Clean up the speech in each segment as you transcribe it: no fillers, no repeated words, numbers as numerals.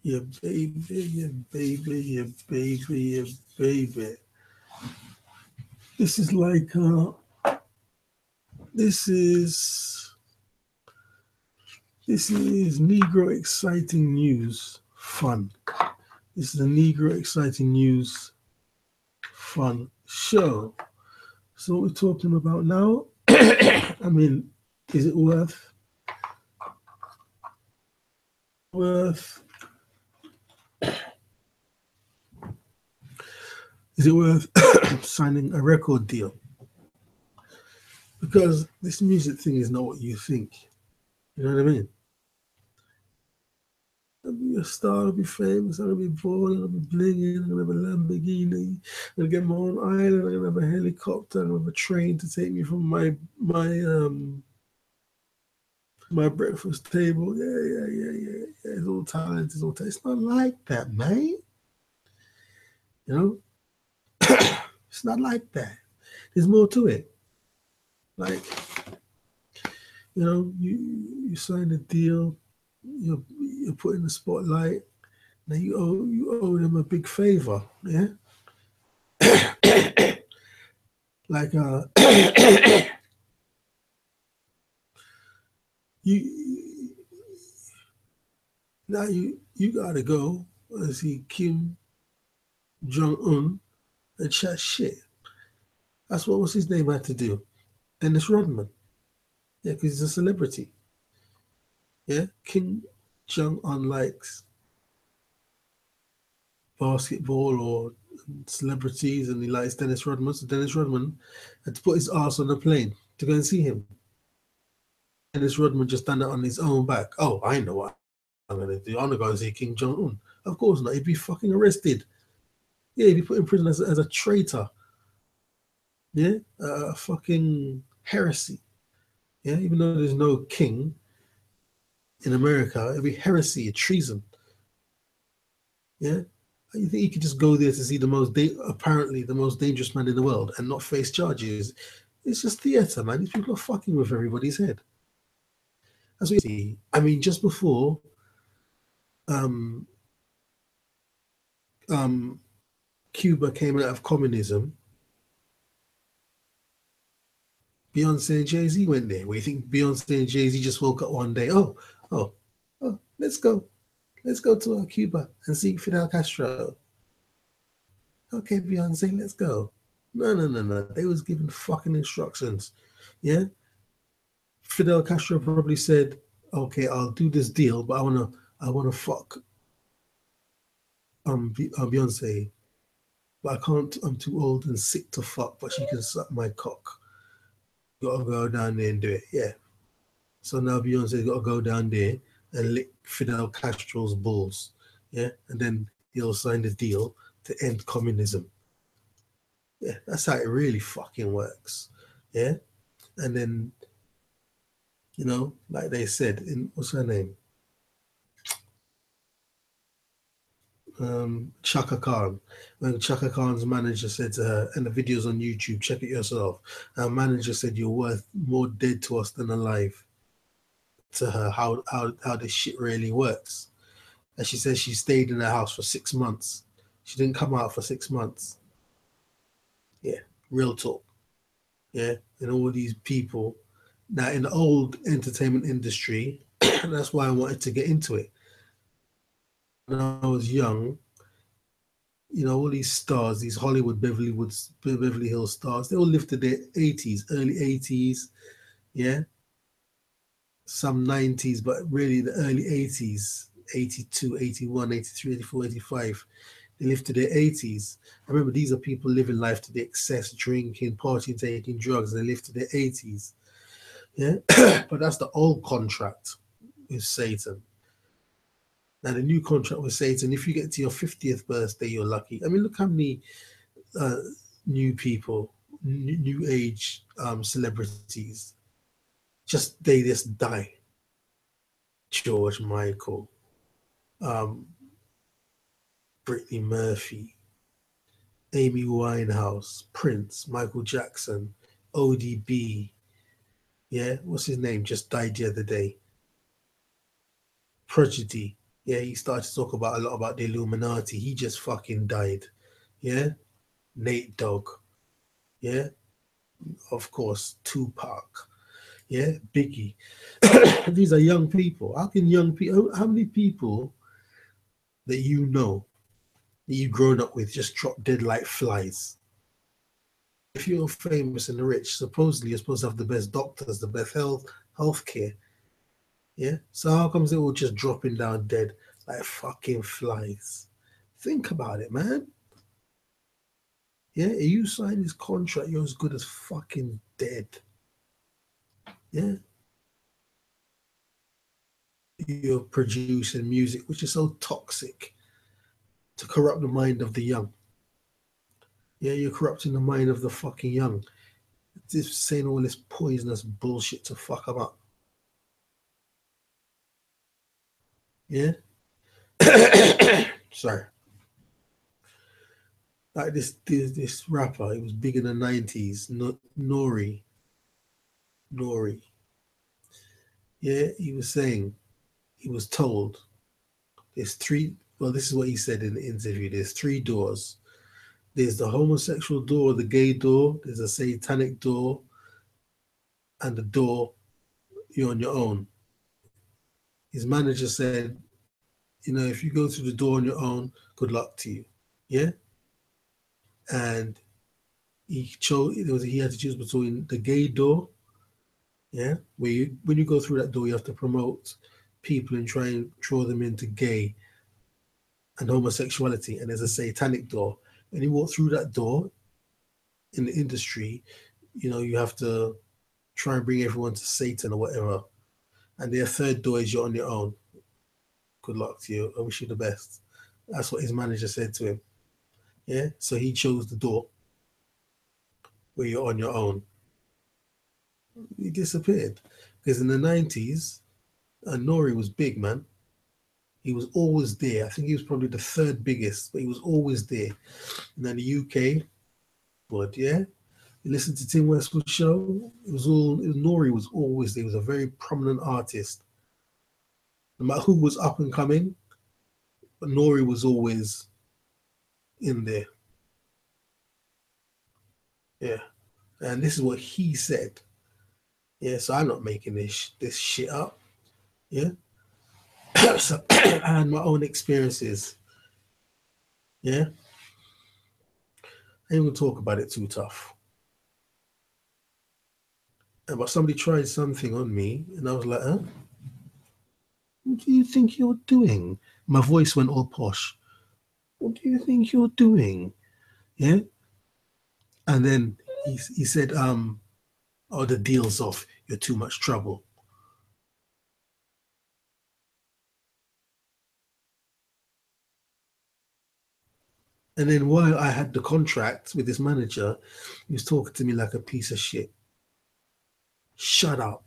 Yeah, baby, yeah, baby, yeah, baby, yeah, baby. This is like this is this is Negro exciting news fun. This is the Negro exciting news fun show. So what we're talking about now, I mean, is it worth is it worth signing a record deal? Because this music thing is not what you think. You know what I mean? I'll be a star, I'll be famous, I'll be balling, I'll be blinging, I'm gonna have a Lamborghini, I'm gonna get my own island, I'm gonna have a helicopter, I'm gonna have a train to take me from my breakfast table. Yeah. It's all talent, it's all talent. It's not like that, man. You know? It's not like that. There's more to it. Like, you sign a deal, you're put in the spotlight. Now you owe them a big favor, yeah. Like you now you gotta go and see Kim Jong Un and chat shit. That's what was his name had to do. Dennis Rodman, yeah, because he's a celebrity. Yeah, Kim Jong Un likes basketball or celebrities, and he likes Dennis Rodman. So Dennis Rodman had to put his ass on a plane to go and see him. Dennis Rodman just done it on his own back. Oh, I know what I'm gonna do. I'm gonna go and see King Jong Un. Of course not. He'd be fucking arrested. Yeah, he'd be put in prison as a traitor. Yeah, fucking heresy. Yeah, even though there's no king in America, it'd be heresy, a treason. Yeah, you think he could just go there to see apparently the most dangerous man in the world and not face charges? It's just theater, man. These people are fucking with everybody's head. That's what you see. I mean, just before um, um, Cuba came out of communism, Beyonce and Jay-Z went there. Where you think Beyonce and Jay-Z just woke up one day? Oh, let's go. Let's go to Cuba and see Fidel Castro. Okay, Beyonce, let's go. No. They was given fucking instructions. Yeah? Fidel Castro probably said, okay, I'll do this deal, but I wanna fuck Beyonce, but I can't. I'm too old and sick to fuck, but she can suck my cock. Gotta go down there and do it. Yeah. So now Beyonce's got to go down there and lick Fidel Castro's balls. Yeah. And then he'll sign the deal to end communism. Yeah. That's how it really fucking works. Yeah. And then, like they said, in what's her name? Chaka Khan. When Chaka Khan's manager said to her, and the video's on YouTube, check it yourself. Her manager said, "You're worth more dead to us than alive." To her, how this shit really works. And she says she stayed in her house for 6 months. She didn't come out for 6 months. Yeah, real talk. Yeah, and all these people. Now, in the old entertainment industry, and that's why I wanted to get into it. When I was young, all these stars, these Beverly Hills stars, they all lived to their 80s, early 80s, yeah, some 90s, but really the early 80s, 82, 81, 83, 84, 85. They live to their 80s. I remember these are people living life to the excess, drinking, partying, taking drugs. They live to their 80s. Yeah. But that's the old contract with Satan. Now, the new contract with Satan, if you get to your 50th birthday, you're lucky. I mean, look how many uh, new people, new age celebrities, they just die. George Michael, um, Brittany Murphy, Amy Winehouse, Prince, Michael Jackson, ODB. Yeah, what's his name? Just died the other day. Prodigy. Yeah, he started to talk about a lot about the Illuminati. He just fucking died. Yeah, Nate Dogg. Yeah, of course, Tupac. Yeah, Biggie. These are young people. How can young people? How many people that you know that you've grown up with just drop dead like flies? If you're famous and rich, supposedly you're supposed to have the best doctors, the best healthcare. Yeah. So how comes they're all just dropping down dead like fucking flies? Think about it, man. Yeah. You sign this contract, you're as good as fucking dead. Yeah. You're producing music which is so toxic to corrupt the mind of the young. Yeah, you're corrupting the mind of the fucking young. Just saying all this poisonous bullshit to fuck them up. Yeah. Sorry. Like this rapper, he was big in the 90s, Nori. Nori. Yeah, he was saying, he was told there's three, well, this is what he said in the interview, there's three doors. There's the homosexual door, the gay door, there's a satanic door, and the door you're on your own. His manager said, if you go through the door on your own, good luck to you. Yeah? And he had to choose between the gay door, yeah, when you go through that door, you have to promote people and try and draw them into gay and homosexuality. And there's a satanic door. When you walk through that door in the industry, you have to try and bring everyone to Satan or whatever. And their third door is you're on your own. Good luck to you. I wish you the best. That's what his manager said to him. Yeah. So he chose the door where you're on your own. He disappeared. Because in the 90s, Nori was big, man. He was always there. I think he was probably the third biggest, but he was always there. And then the UK, but yeah, you listen to Tim Westwood's show, Nori was always there. He was a very prominent artist. No matter who was up and coming, but Nori was always in there. Yeah. And this is what he said. Yeah, so I'm not making this shit up. Yeah. So I had my own experiences. Yeah. I ain't gonna talk about it too tough. But somebody tried something on me, and I was like, huh? What do you think you're doing? My voice went all posh. What do you think you're doing? Yeah. And then he said, oh, the deal's off. You're too much trouble. And then while I had the contract with this manager, he was talking to me like a piece of shit. Shut up.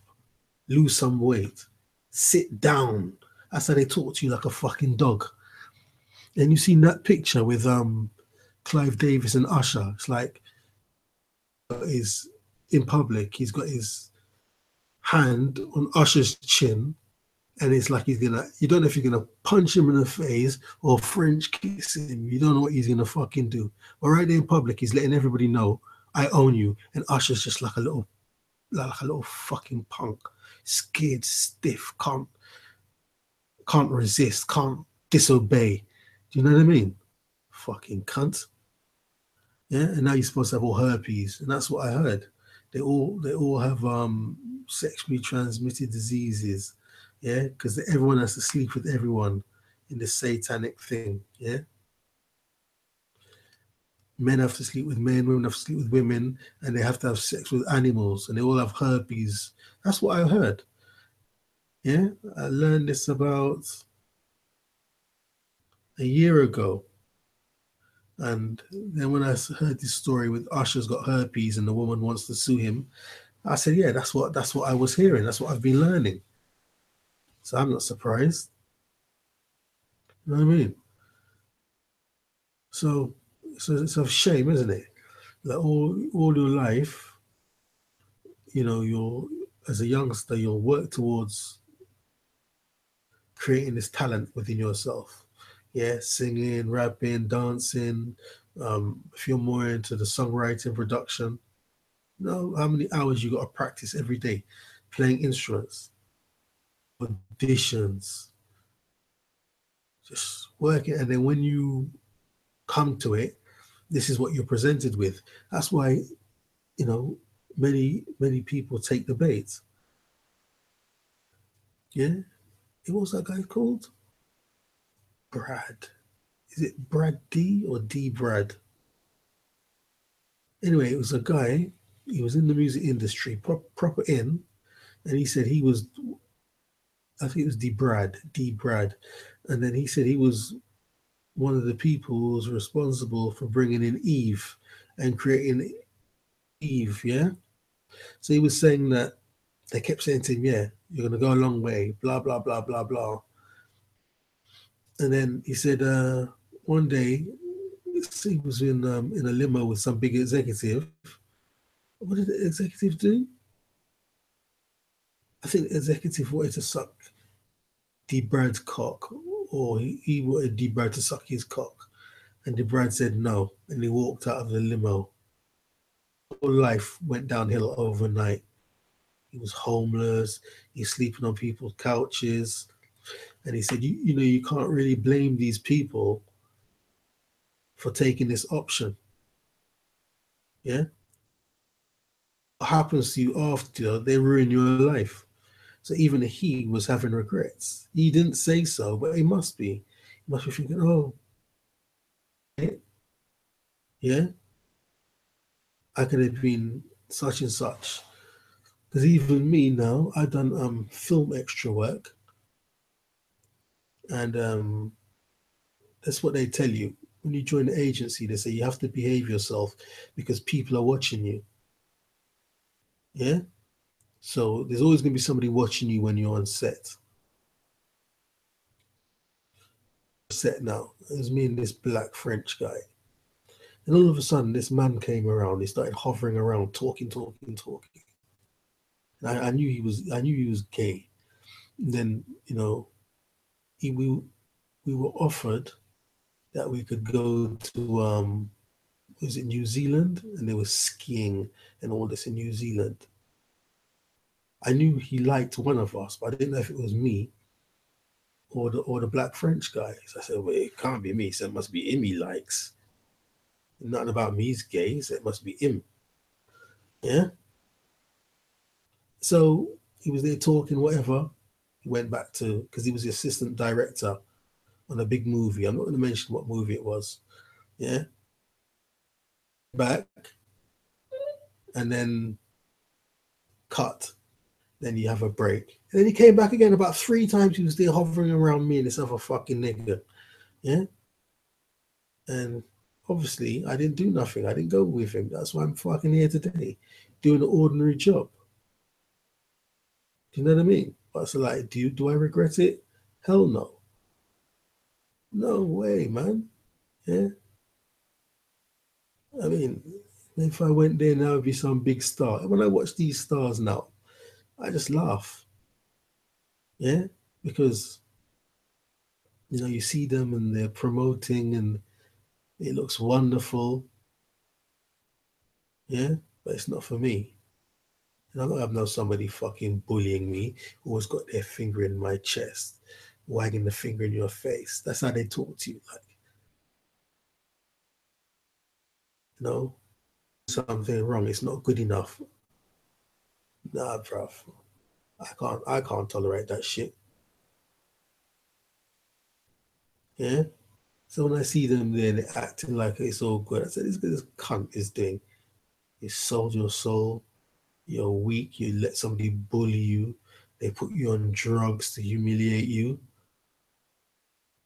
Lose some weight. Sit down. That's how they talk to you like a fucking dog. And you seen that picture with Clive Davis and Usher. It's like is in public. He's got his hand on Usher's chin, and it's like you don't know if you're gonna punch him in the face or French kiss him. You don't know what he's gonna fucking do. But right there in public, he's letting everybody know, I own you. And Usher's just like a little fucking punk, scared, stiff, can't resist, can't disobey. Do you know what I mean? Fucking cunt. Yeah, and now you're supposed to have all herpes, and that's what I heard. They all have sexually transmitted diseases. Yeah, because everyone has to sleep with everyone in the satanic thing. Yeah, men have to sleep with men, women have to sleep with women, and they have to have sex with animals, and they all have herpes. That's what I heard. Yeah, I learned this about a year ago. And then when I heard this story with Usher's got herpes and the woman wants to sue him, I said, yeah, that's what I was hearing. That's what I've been learning. So I'm not surprised. You know what I mean? So it's a shame, isn't it? That all your life, you're as a youngster, you'll work towards creating this talent within yourself. Yeah, singing, rapping, dancing. If you're more into the songwriting, production, you know how many hours you got to practice every day playing instruments, auditions, just working. And then when you come to it, this is what you're presented with. That's why, you know, many people take the bait. Yeah, it was that guy called Brad. Is it Brad D or D Brad? Anyway, it was a guy. He was in the music industry, proper in, and he said he was. I think it was D Brad, and then he said he was one of the people who was responsible for bringing in Eve and creating Eve. Yeah, so he was saying that they kept saying to him, "Yeah, you're gonna go a long way," blah blah blah blah blah, and then he said one day he was in a limo with some big executive. What did the executive do? I think the executive wanted to suck D Brad's cock, or he wanted D Brad to suck his cock. And D Brad said no, and he walked out of the limo. Whole life went downhill overnight. He was homeless, he's sleeping on people's couches. And he said, you know, you can't really blame these people for taking this option. Yeah? What happens to you after they ruin your life? So even he was having regrets. He didn't say so, but he must be. He must be thinking, oh, yeah, I could have been such and such. Because even me now, I've done film extra work, and that's what they tell you when you join the agency. They say you have to behave yourself because people are watching you. Yeah, so there's always going to be somebody watching you when you're on set. Set now, it was me and this black French guy, and all of a sudden this man came around. He started hovering around, talking. And I knew he was gay. And then you know, he, we were offered that we could go to was it New Zealand, and they were skiing and all this in New Zealand. I knew he liked one of us, but I didn't know if it was me or the black French guy. So I said, well, it can't be me, so it must be him he likes. Nothing about me is gay, so it must be him. Yeah. So he was there talking, whatever. He went back to because he was the assistant director on a big movie. I'm not going to mention what movie it was. Yeah. Back and then cut. Then you have a break. And then he came back again about 3 times. He was there hovering around me and this other fucking nigga. Yeah. And obviously, I didn't do nothing. I didn't go with him. That's why I'm fucking here today, doing an ordinary job. Do you know what I mean? But so like, do I regret it? Hell no. No way, man. Yeah. I mean, if I went there now, it'd be some big star. When I watch these stars now, I just laugh. Yeah. Because, you know, you see them and they're promoting and it looks wonderful. Yeah. But it's not for me. And I don't have no somebody fucking bullying me who has got their finger in my chest, wagging the finger in your face. That's how they talk to you. Like, you know, something wrong. It's not good enough. Nah, bruv. I can't tolerate that shit. Yeah. So when I see them there, they're acting like it's all good. I said, this cunt is doing. You sold your soul. You're weak. You let somebody bully you. They put you on drugs to humiliate you.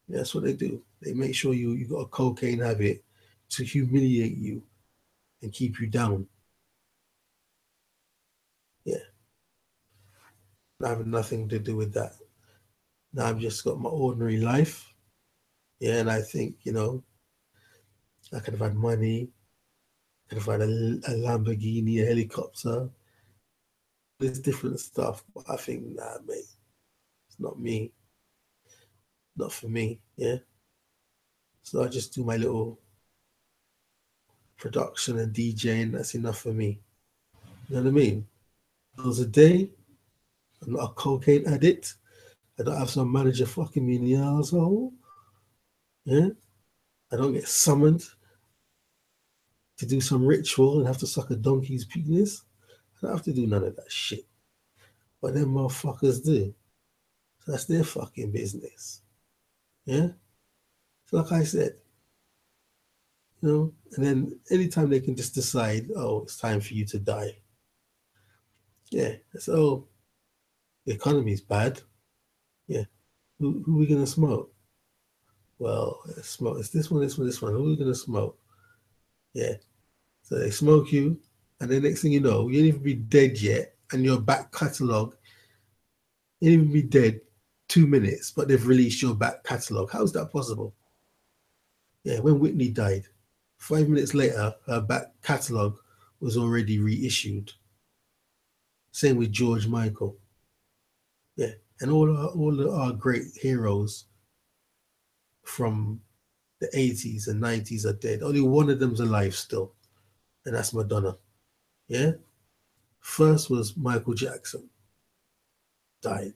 Yeah, that's what they do. They make sure you got a cocaine habit to humiliate you and keep you down. Yeah, I have nothing to do with that. Now I've just got my ordinary life. Yeah, and I think, you know, I could have had money, could have had a Lamborghini, a helicopter, there's different stuff. But I think, nah, mate, it's not me. not for me. Yeah. So I just do my little production and DJing. That's enough for me. You know what I mean? Those a day. I'm not a cocaine addict. I don't have some manager fucking me in the asshole. Yeah. I don't get summoned to do some ritual and have to suck a donkey's penis. I don't have to do none of that shit. But them motherfuckers do. So that's their fucking business. Yeah? So like I said, and then anytime they can just decide, oh, it's time for you to die. Yeah. So the economy's bad. Yeah. Who are we gonna smoke? Well, smoke. It's this one, this one, this one. Who are we gonna smoke? Yeah. So they smoke you, and the next thing you know, you ain't even be dead yet, and your back catalogue, you ain't even be dead 2 minutes, but they've released your back catalogue. How is that possible? Yeah, when Whitney died, 5 minutes later, her back catalogue was already reissued. Same with George Michael. Yeah, and all our great heroes from the 80s and 90s are dead. Only one of them's alive still, and that's Madonna. Yeah? First was Michael Jackson, died.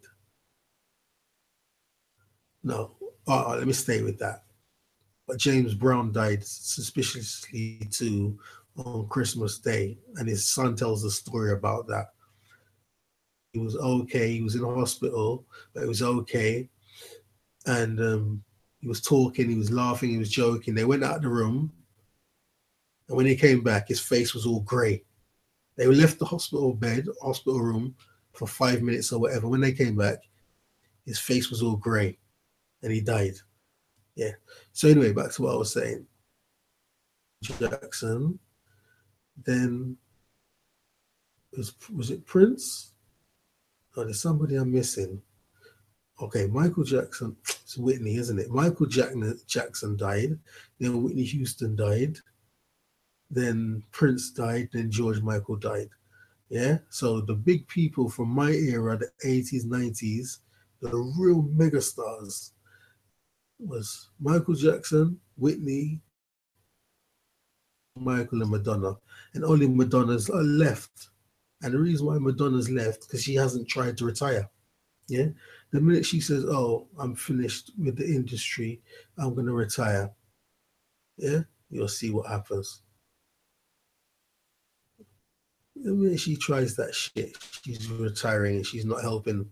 No, let me stay with that. But James Brown died suspiciously too on Christmas Day, and his son tells the story about that. He was okay. He was in hospital, but he was okay, and he was talking, he was laughing, he was joking. They went out of the room, and when he came back, his face was all grey. They left the hospital room for 5 minutes or whatever. When they came back, his face was all grey, and he died. Yeah. So anyway, back to what I was saying. Jackson. Then was it Prince? Oh, there's somebody I'm missing. Okay, Michael Jackson. It's Whitney, isn't it? Michael Jackson died. Then Whitney Houston died. Then Prince died. Then George Michael died. Yeah. So the big people from my era, the 80s, 90s, the real megastars was Michael Jackson, Whitney, Michael, and Madonna. And only Madonna's are left. And the reason why Madonna's left, because she hasn't tried to retire. Yeah. The minute she says, oh, I'm finished with the industry, I'm going to retire. Yeah. You'll see what happens. The minute she tries that shit, she's retiring and she's not helping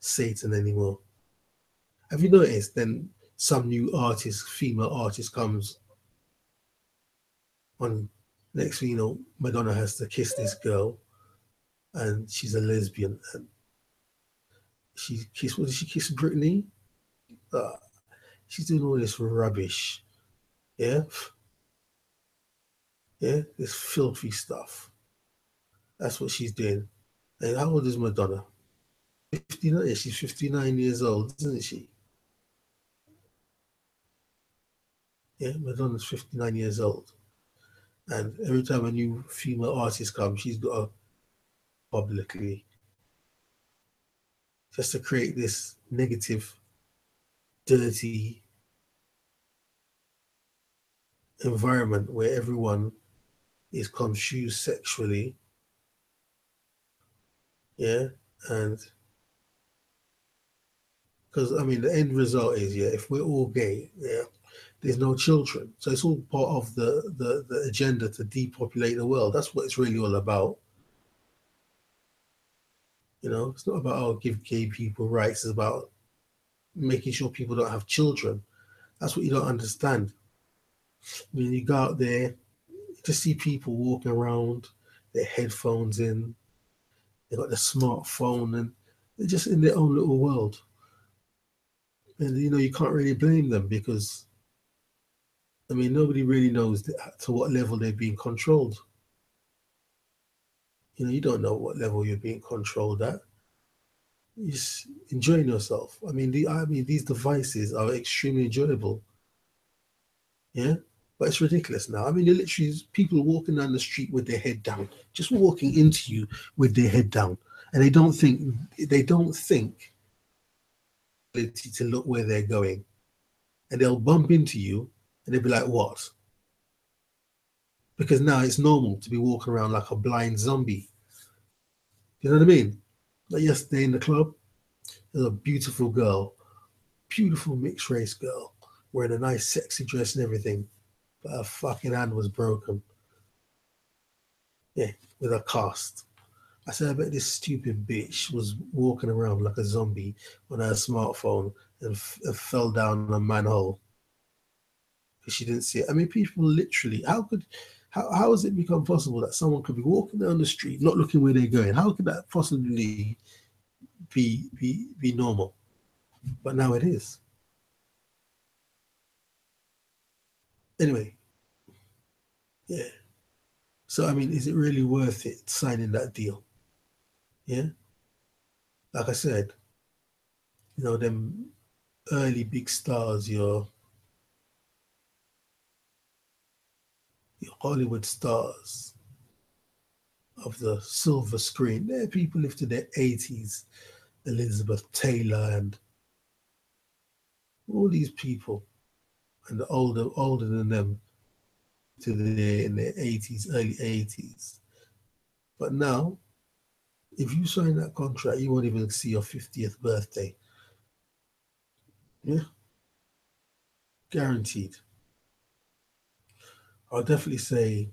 Satan anymore. Have you noticed then some new artist, female artist comes on, next thing you know, Madonna has to kiss this girl and she's a lesbian and what did she kiss Britney? Uh, she's doing all this rubbish. Yeah? Yeah? This filthy stuff. That's what she's doing. And how old is Madonna? 59. Yeah, she's 59 years old, isn't she? Yeah, Madonna's 59 years old. And every time a new female artist comes, she's got to publicly just to create this negative, dirty environment where everyone is confused sexually. Yeah. And because I mean the end result is, yeah, if we're all gay, yeah, there's no children. So it's all part of the agenda to depopulate the world. That's what it's really all about. It's not about, oh, give gay people rights. It's about making sure people don't have children. That's what you don't understand. When you go out there, you just see people walking around, their headphones in, they got the smartphone, and they're just in their own little world. And you can't really blame them because, I mean, nobody really knows to what level they're being controlled. You don't know what level you're being controlled at. You're just enjoying yourself. I mean, these devices are extremely enjoyable. Yeah, but it's ridiculous now. I mean, you're literally people walking down the street with their head down, just walking into you with their head down, and they don't think to look where they're going. and they'll bump into you and they'll be like, what? Because now it's normal to be walking around like a blind zombie. You know what I mean? Like yesterday in the club, there's a beautiful mixed race girl, wearing a nice sexy dress and everything, but her fucking hand was broken. Yeah, with a cast. I said, I bet this stupid bitch was walking around like a zombie on her smartphone and fell down a manhole because she didn't see it. I mean, people literally, how has it become possible that someone could be walking down the street, not looking where they're going? How could that possibly be normal? But now it is. Anyway, yeah. So I mean, is it really worth it signing that deal? Yeah. Like I said, them early big stars, your Hollywood stars of the silver screen. They're people live to their 80s. Elizabeth Taylor and all these people, and the older than them, to their in their 80s, early 80s. But now, if you sign that contract, you won't even see your 50th birthday. Yeah, guaranteed. I'll definitely say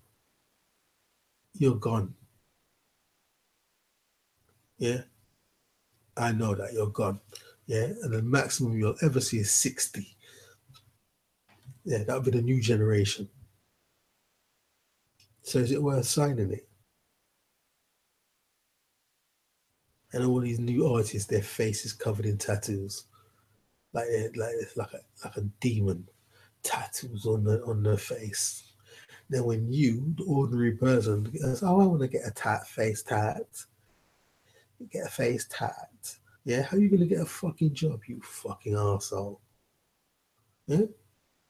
you're gone. Yeah, I know that you're gone. Yeah, and the maximum you'll ever see is 60. Yeah, that'll be the new generation. So is it worth signing it? And all these new artists, their face is covered in tattoos, like it's like a demon, tattoos on their face. Then when you, the ordinary person, goes, "Oh, I want to get a face tat, get a face tat." Yeah, how are you gonna get a fucking job, you fucking asshole? Yeah,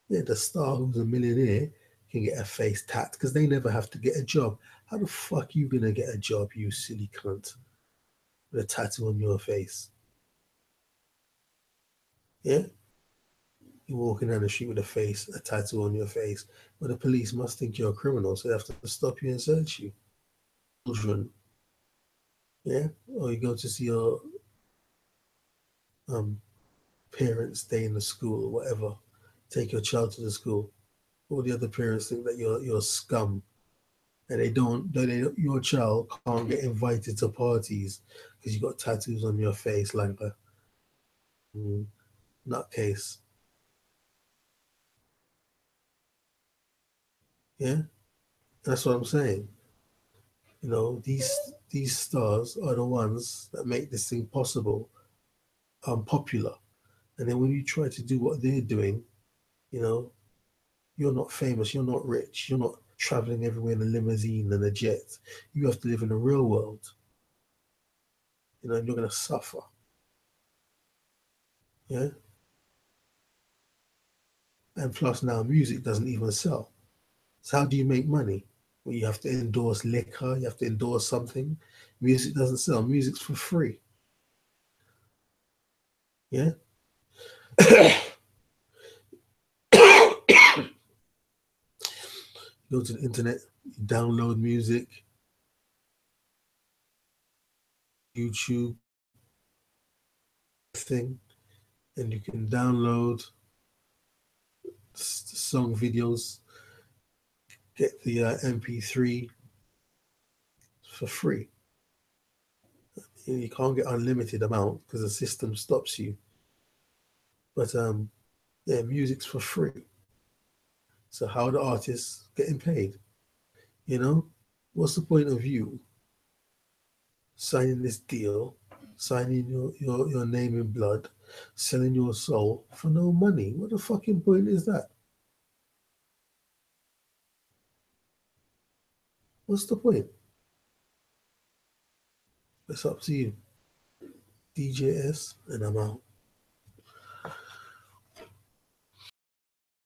yeah. The star who's a millionaire can get a face tat because they never have to get a job. How the fuck you gonna get a job, you silly cunt, with a tattoo on your face? Yeah, you're walking down the street with a tattoo on your face. But the police must think you're a criminal, so they have to stop you and search you. Children, yeah, or you go to see your um, parents stay in the school or whatever. Take your child to the school. All the other parents think that you're scum, and your child can't get invited to parties because you got tattoos on your face like a nutcase. Yeah, that's what I'm saying. These stars are the ones that make this thing possible, popular. And then when you try to do what they're doing, you know, you're not famous, you're not rich, you're not traveling everywhere in a limousine and a jet. You have to live in the real world, and you're gonna suffer. Yeah. And plus now music doesn't even sell. So how do you make money? Well, you have to endorse liquor, you have to endorse something. Music doesn't sell, music's for free. Yeah. You go to the internet, you download music, YouTube thing, and you can download song videos, get the MP3 for free. You can't get unlimited amount because the system stops you. But yeah, music's for free. So how are the artists getting paid? You know, what's the point of you signing this deal, signing your name in blood, selling your soul for no money? What the fucking point is that? What's the point? It's up to you. DJS, and I'm out.